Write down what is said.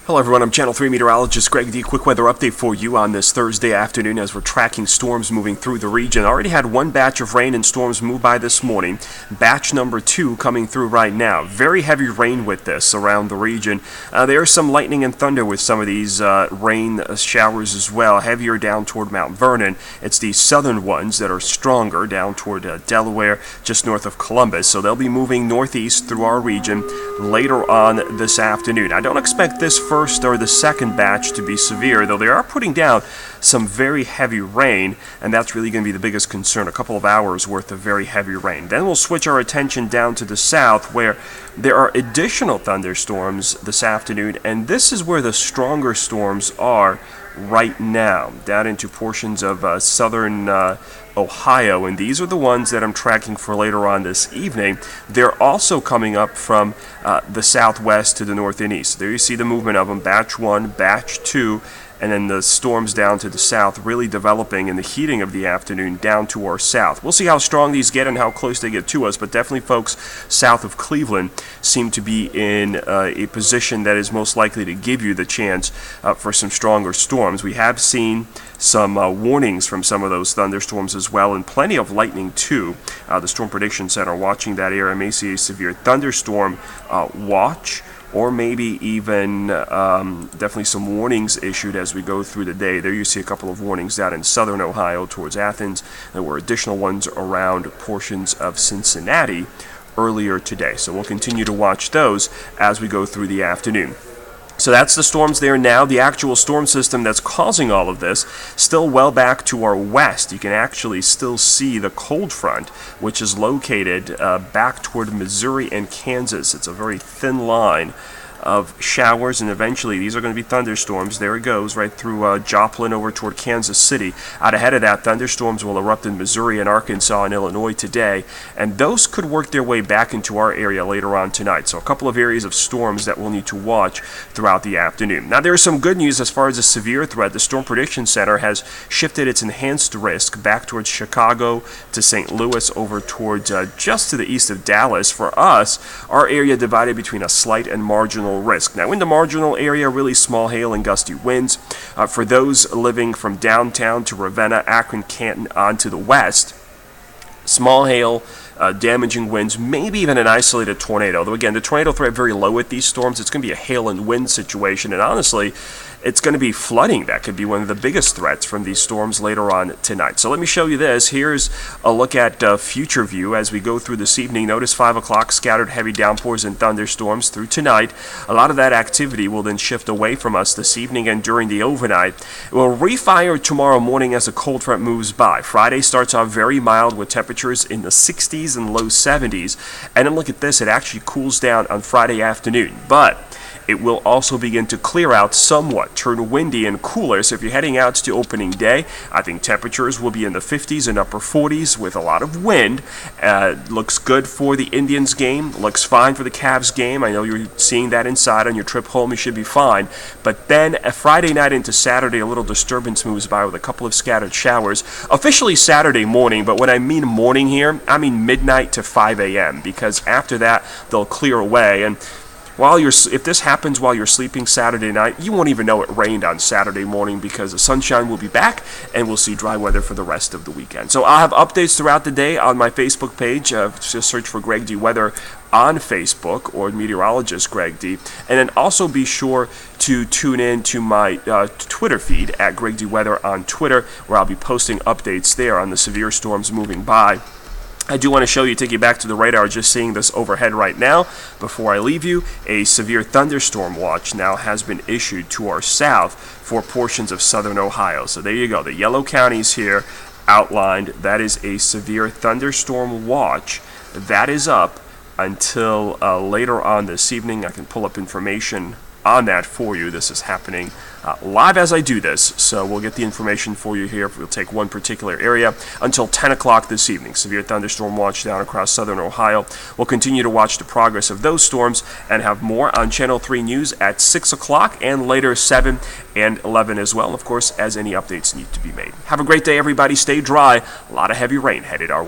Hello everyone, I'm Channel 3 meteorologist Greg D. Quick weather update for you on this Thursday afternoon as we're tracking storms moving through the region. Already had one batch of rain and storms move by this morning. Batch number 2 coming through right now. Very heavy rain with this around the region. There is some lightning and thunder with some of these rain showers as well. Heavier down toward Mount Vernon. It's the southern ones that are stronger down toward Delaware, just north of Columbus. So they'll be moving northeast through our region later on this afternoon. I don't expect this first or the second batch to be severe, though they are putting down some very heavy rain, and that's really going to be the biggest concern. A couple of hours worth of very heavy rain. Then we'll switch our attention down to the south, where there are additional thunderstorms this afternoon, and this is where the stronger storms are right now, down into portions of southern Ohio, and these are the ones that I'm tracking for later on this evening. They're also coming up from the southwest to the north and east. There you see the movement of them, batch 1, batch 2, and then the storms down to the south really developing in the heating of the afternoon down to our south. We'll see how strong these get and how close they get to us, but definitely folks south of Cleveland seem to be in a position that is most likely to give you the chance for some stronger storms. We have seen some warnings from some of those thunderstorms as well, and plenty of lightning too. The Storm Prediction Center watching that area may see a severe thunderstorm watch, or maybe even definitely some warnings issued as we go through the day. There you see a couple of warnings down in southern Ohio towards Athens. There were additional ones around portions of Cincinnati earlier today. So we'll continue to watch those as we go through the afternoon. So that's the storms there now. The actual storm system that's causing all of this, still well back to our west. You can actually still see the cold front, which is located back toward Missouri and Kansas. It's a very thin line of showers, and eventually these are going to be thunderstorms. There it goes, right through Joplin over toward Kansas City. Out ahead of that, thunderstorms will erupt in Missouri and Arkansas and Illinois today, and those could work their way back into our area later on tonight. So a couple of areas of storms that we'll need to watch throughout the afternoon. Now, there is some good news as far as a severe threat. The Storm Prediction Center has shifted its enhanced risk back towards Chicago to St. Louis, over towards just to the east of Dallas. For us, our area divided between a slight and marginal risk. Now, in the marginal area, really small hail and gusty winds. For those living from downtown to Ravenna, Akron, Canton, on to the west, small hail, damaging winds, maybe even an isolated tornado. Though again, the tornado threat very low with these storms. It's going to be a hail and wind situation, and honestly, it's going to be flooding. That could be one of the biggest threats from these storms later on tonight. So let me show you this. Here's a look at future view as we go through this evening. Notice 5 o'clock, scattered heavy downpours and thunderstorms through tonight. A lot of that activity will then shift away from us this evening and during the overnight. It will refire tomorrow morning as a cold front moves by. Friday starts off very mild with temperatures in the 60s and low 70s. And then look at this. It actually cools down on Friday afternoon. But it will also begin to clear out somewhat, turn windy and cooler. So if you're heading out to opening day, I think temperatures will be in the 50s and upper 40s with a lot of wind. Looks good for the Indians game. Looks fine for the Cavs game. I know you're seeing that inside on your trip home. You should be fine. But then a Friday night into Saturday, a little disturbance moves by with a couple of scattered showers. Officially Saturday morning, but when I mean morning here, I mean midnight to 5 a.m. because after that, they'll clear away. And if this happens while you're sleeping Saturday night, you won't even know it rained on Saturday morning because the sunshine will be back and we'll see dry weather for the rest of the weekend. So I'll have updates throughout the day on my Facebook page. Just search for Greg D. Weather on Facebook or meteorologist Greg D. And then also be sure to tune in to my Twitter feed at Greg D. Weather on Twitter, where I'll be posting updates there on the severe storms moving by. I do want to show you, take you back to the radar, just seeing this overhead right now. Before I leave you, a severe thunderstorm watch now has been issued to our south for portions of southern Ohio. So there you go, the yellow counties here outlined. That is a severe thunderstorm watch. That is up until later on this evening. I can pull up information on that for you. This is happening live as I do this, so we'll get the information for you here. We'll take one particular area until 10 o'clock this evening. Severe thunderstorm watch down across southern Ohio. We'll continue to watch the progress of those storms and have more on Channel 3 News at 6 o'clock and later 7 and 11 as well, of course, as any updates need to be made. Have a great day, everybody. Stay dry. A lot of heavy rain headed our way.